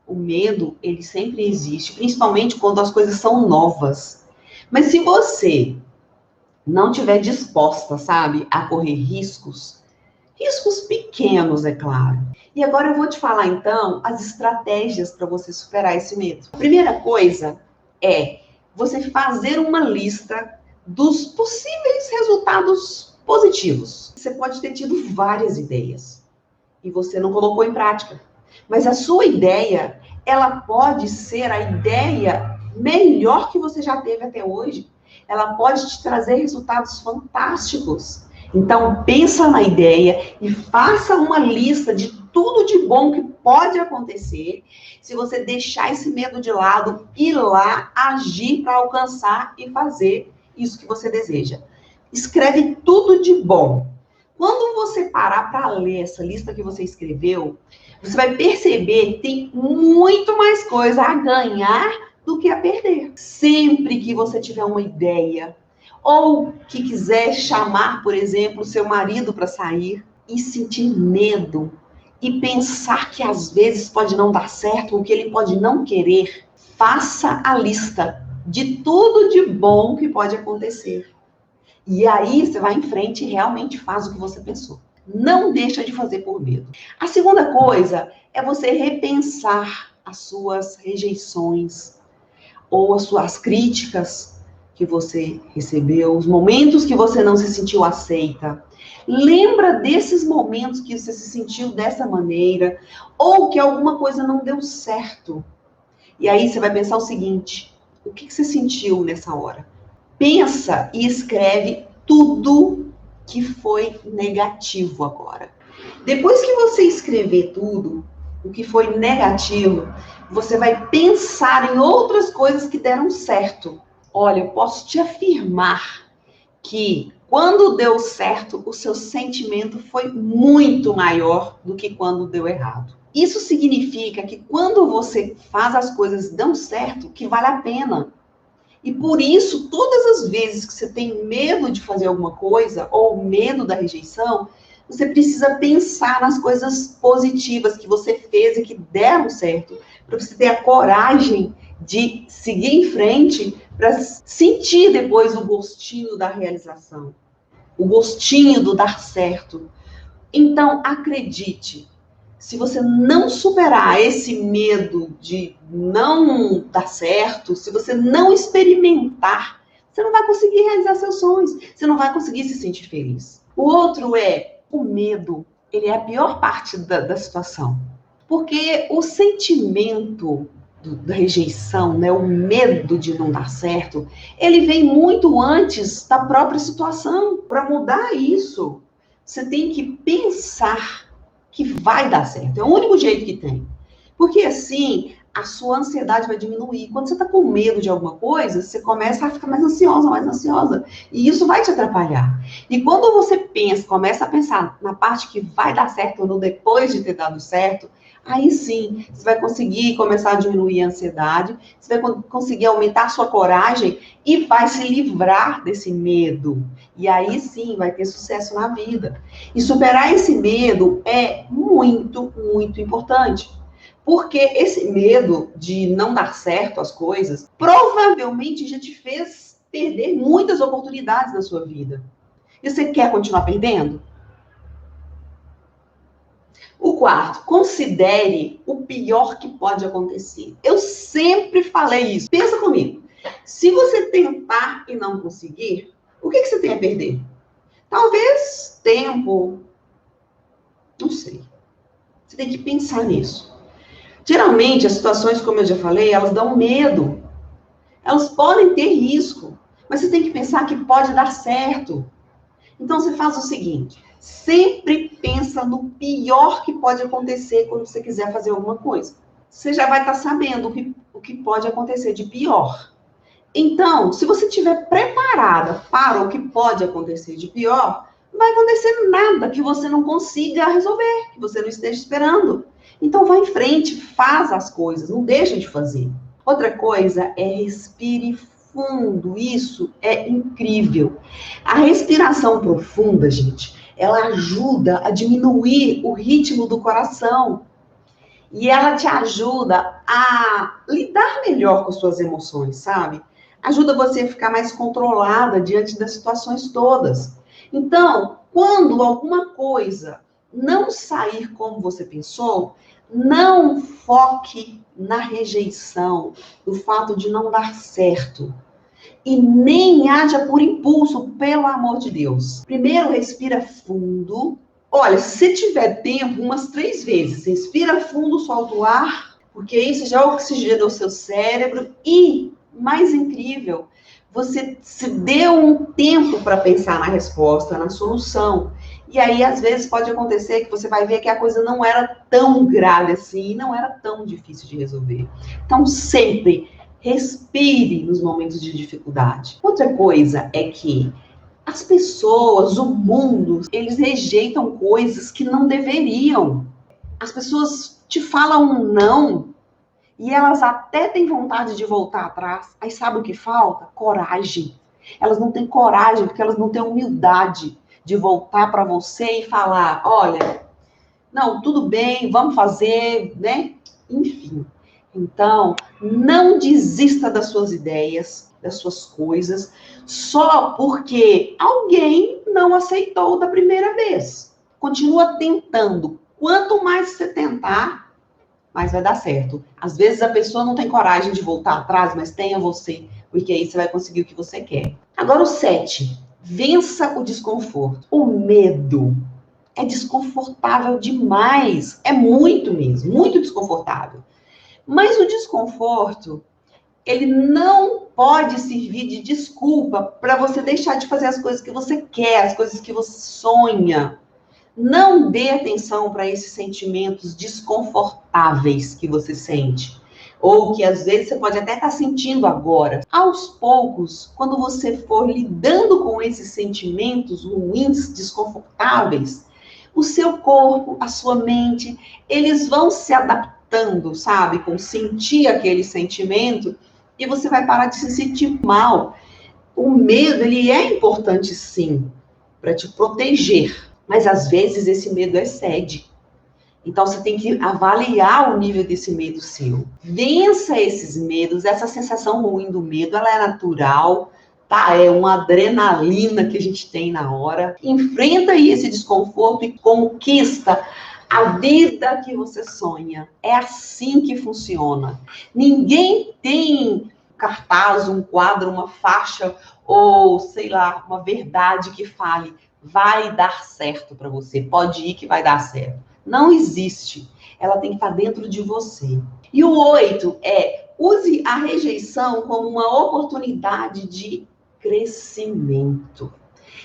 O medo, ele sempre existe, principalmente quando as coisas são novas. Mas se você não estiver disposta, sabe, a correr riscos, riscos pequenos, é claro. E agora eu vou te falar, então, as estratégias para você superar esse medo. A primeira coisa é você fazer uma lista dos possíveis resultados positivos. Você pode ter tido várias ideias e você não colocou em prática. Mas a sua ideia, ela pode ser a ideia melhor que você já teve até hoje. Ela pode te trazer resultados fantásticos. Então, pensa na ideia e faça uma lista de tudo de bom que pode acontecer se você deixar esse medo de lado, ir lá, agir para alcançar e fazer isso que você deseja. Escreve tudo de bom. Quando você parar para ler essa lista que você escreveu, você vai perceber que tem muito mais coisa a ganhar do que a perder. Sempre que você tiver uma ideia, ou que quiser chamar, por exemplo, seu marido para sair e sentir medo e pensar que às vezes pode não dar certo, ou que ele pode não querer, faça a lista de tudo de bom que pode acontecer. E aí você vai em frente e realmente faz o que você pensou. Não deixa de fazer por medo. A segunda coisa é você repensar as suas rejeições ou as suas críticas que você recebeu, os momentos que você não se sentiu aceita. Lembra desses momentos que você se sentiu dessa maneira ou que alguma coisa não deu certo. E aí você vai pensar o seguinte: o que você sentiu nessa hora? Pensa e escreve tudo que foi negativo agora. Depois que você escrever tudo, o que foi negativo, você vai pensar em outras coisas que deram certo. Olha, eu posso te afirmar que quando deu certo, o seu sentimento foi muito maior do que quando deu errado. Isso significa que quando você faz as coisas dão certo, que vale a pena. E por isso, todas as vezes que você tem medo de fazer alguma coisa, ou medo da rejeição, você precisa pensar nas coisas positivas que você fez e que deram certo, para você ter a coragem de seguir em frente, para sentir depois o gostinho da realização, o gostinho do dar certo. Então, acredite, se você não superar esse medo de não dar certo, se você não experimentar, você não vai conseguir realizar seus sonhos, você não vai conseguir se sentir feliz. O outro é o medo, ele é a pior parte da situação. Porque o sentimento da rejeição, né, o medo de não dar certo, ele vem muito antes da própria situação. Para mudar isso, você tem que pensar que vai dar certo. É o único jeito que tem. Porque assim, a sua ansiedade vai diminuir. Quando você está com medo de alguma coisa, você começa a ficar mais ansiosa, mais ansiosa. E isso vai te atrapalhar. E quando você pensa, começa a pensar na parte que vai dar certo ou não depois de ter dado certo, aí sim, você vai conseguir começar a diminuir a ansiedade, você vai conseguir aumentar a sua coragem e vai se livrar desse medo. E aí sim, vai ter sucesso na vida. E superar esse medo é muito, muito importante. Porque esse medo de não dar certo as coisas provavelmente já te fez perder muitas oportunidades na sua vida. E você quer continuar perdendo? O quarto, considere o pior que pode acontecer. Eu sempre falei isso. Pensa comigo. Se você tentar e não conseguir, o que você tem a perder? Talvez tempo. Não sei. Você tem que pensar nisso. Geralmente, as situações, como eu já falei, elas dão medo. Elas podem ter risco. Mas você tem que pensar que pode dar certo. Então, você faz o seguinte. Sempre pensa no pior que pode acontecer quando você quiser fazer alguma coisa. Você já vai estar sabendo o que pode acontecer de pior. Então, se você estiver preparada para o que pode acontecer de pior, não vai acontecer nada que você não consiga resolver, que você não esteja esperando. Então, vá em frente, faz as coisas, não deixa de fazer. Outra coisa é respire fundo, isso é incrível. A respiração profunda, gente, ela ajuda a diminuir o ritmo do coração. E ela te ajuda a lidar melhor com suas emoções, sabe? Ajuda você a ficar mais controlada diante das situações todas. Então, quando alguma coisa não sair como você pensou, não foque na rejeição, no fato de não dar certo. E nem haja por impulso, pelo amor de Deus. Primeiro, respira fundo. Olha, se tiver tempo, umas 3 vezes. Respira fundo, solta o ar, porque isso já oxigena o seu cérebro. E, mais incrível, você se deu um tempo para pensar na resposta, na solução. E aí, às vezes, pode acontecer que você vai ver que a coisa não era tão grave assim, não era tão difícil de resolver. Então, sempre respire nos momentos de dificuldade. Outra coisa é que as pessoas, o mundo, eles rejeitam coisas que não deveriam. As pessoas te falam um não e elas até têm vontade de voltar atrás. Aí sabe o que falta? Coragem. Elas não têm coragem porque elas não têm humildade de voltar para você e falar, olha, não, tudo bem, vamos fazer, né? Enfim. Então, não desista das suas ideias, das suas coisas, só porque alguém não aceitou da primeira vez. Continua tentando. Quanto mais você tentar, mais vai dar certo. Às vezes a pessoa não tem coragem de voltar atrás, mas tenha você, porque aí você vai conseguir o que você quer. Agora o 7. Vença o desconforto. O medo é desconfortável demais. É muito mesmo, muito desconfortável. Mas o desconforto, ele não pode servir de desculpa para você deixar de fazer as coisas que você quer, as coisas que você sonha. Não dê atenção para esses sentimentos desconfortáveis que você sente. Ou que às vezes você pode até estar sentindo agora. Aos poucos, quando você for lidando com esses sentimentos ruins, desconfortáveis, o seu corpo, a sua mente, eles vão se adaptando, sabe? Com sentir aquele sentimento e você vai parar de se sentir mal. O medo, ele é importante sim, para te proteger, mas às vezes esse medo excede. Então você tem que avaliar o nível desse medo seu. Vença esses medos, essa sensação ruim do medo, ela é natural, tá? É uma adrenalina que a gente tem na hora. Enfrenta aí esse desconforto e conquista a vida que você sonha. É assim que funciona. Ninguém tem cartaz, um quadro, uma faixa ou, sei lá, uma verdade que fale vai dar certo para você. Pode ir que vai dar certo. Não existe. Ela tem que estar dentro de você. E o 8 é use a rejeição como uma oportunidade de crescimento.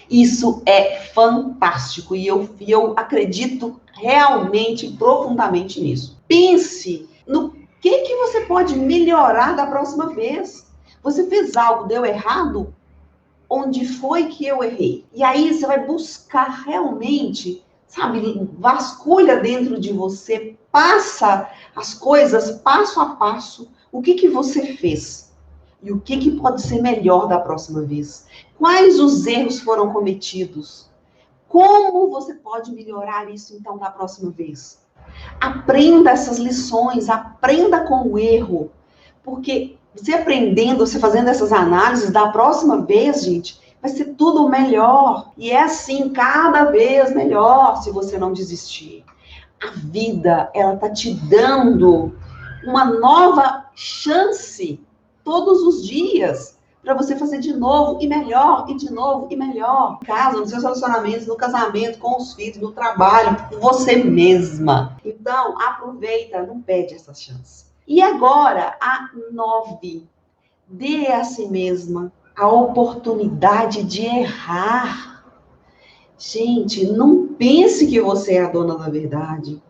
Isso é fantástico e eu acredito realmente, profundamente nisso. Pense no que você pode melhorar da próxima vez. Você fez algo, deu errado? Onde foi que eu errei? E aí você vai buscar realmente, sabe, vasculha dentro de você, passa as coisas passo a passo, o que você fez e o que pode ser melhor da próxima vez. Quais os erros foram cometidos? Como você pode melhorar isso então da próxima vez? Aprenda essas lições, aprenda com o erro, porque você aprendendo, você fazendo essas análises, da próxima vez, gente, vai ser tudo melhor. E é assim, cada vez melhor, se você não desistir. A vida, ela tá te dando uma nova chance todos os dias para você fazer de novo e melhor, e de novo e melhor. Em casa, nos seus relacionamentos, no casamento, com os filhos, no trabalho, com você mesma. Então, aproveita, não perde essa chance. E agora, a 9. Dê a si mesma a oportunidade de errar. Gente, não pense que você é a dona da verdade.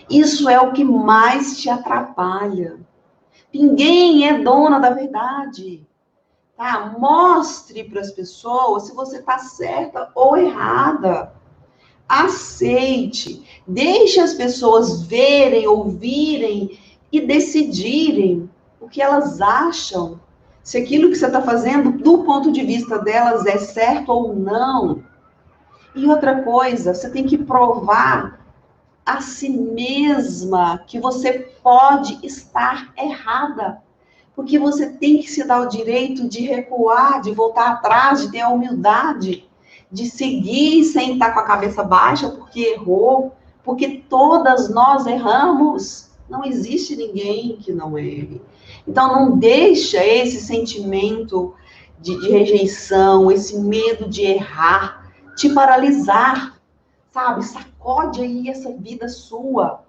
Isso é o que mais te atrapalha. Ninguém é dona da verdade. Tá? Mostre para as pessoas se você está certa ou errada. Aceite. Deixe as pessoas verem, ouvirem e decidirem o que elas acham. Se aquilo que você está fazendo, do ponto de vista delas, é certo ou não. E outra coisa, você tem que provar a si mesma que você pode estar errada. Porque você tem que se dar o direito de recuar, de voltar atrás, de ter a humildade, de seguir sem estar com a cabeça baixa porque errou, porque todas nós erramos. Não existe ninguém que não erre. Então não deixa esse sentimento de rejeição, esse medo de errar, te paralisar, sabe? Sacode aí essa vida sua.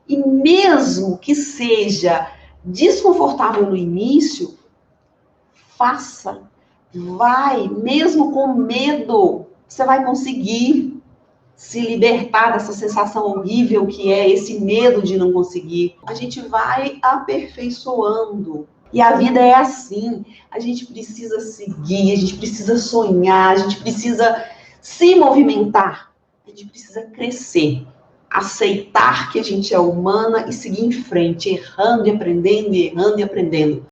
E mesmo que seja desconfortável no início, faça. Vai, mesmo com medo, você vai conseguir se libertar dessa sensação horrível que é esse medo de não conseguir. A gente vai aperfeiçoando. E a vida é assim. A gente precisa seguir, a gente precisa sonhar, a gente precisa se movimentar, a gente precisa crescer. Aceitar que a gente é humana e seguir em frente, errando e aprendendo, errando e aprendendo.